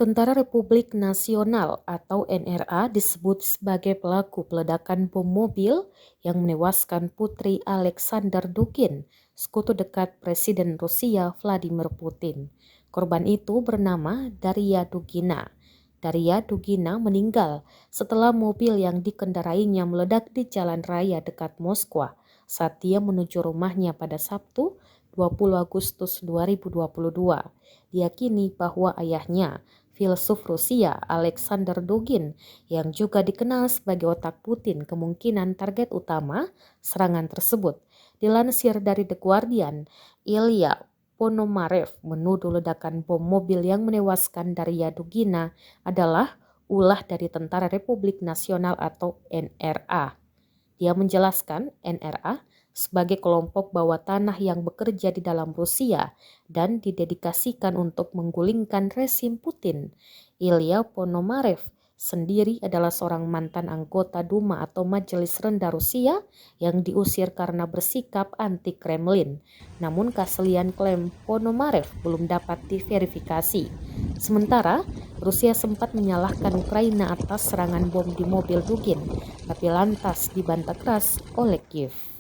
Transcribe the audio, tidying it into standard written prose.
Tentara Republik Nasional atau NRA disebut sebagai pelaku peledakan bom mobil yang menewaskan Putri Alexander Dugin, sekutu dekat Presiden Rusia Vladimir Putin. Korban itu bernama Daria Dugina. Daria Dugina meninggal setelah mobil yang dikendarainya meledak di jalan raya dekat Moskwa saat dia menuju rumahnya pada Sabtu 20 Agustus 2022. Diyakini bahwa ayahnya, filsuf Rusia Alexander Dugin, yang juga dikenal sebagai otak Putin, kemungkinan target utama serangan tersebut. Dilansir dari The Guardian, Ilya Ponomarev menuduh ledakan bom mobil yang menewaskan Daria Dugina adalah ulah dari Tentara Republik Nasional atau NRA. Dia menjelaskan NRA sebagai kelompok bawah tanah yang bekerja di dalam Rusia dan didedikasikan untuk menggulingkan rezim Putin. Ilya Ponomarev sendiri adalah seorang mantan anggota Duma atau Majelis Rendah Rusia yang diusir karena bersikap anti-Kremlin. Namun keaslian klaim Ponomarev belum dapat diverifikasi. Sementara, Rusia sempat menyalahkan Ukraina atas serangan bom di mobil Dugin, tapi lantas dibantah keras oleh Kiev.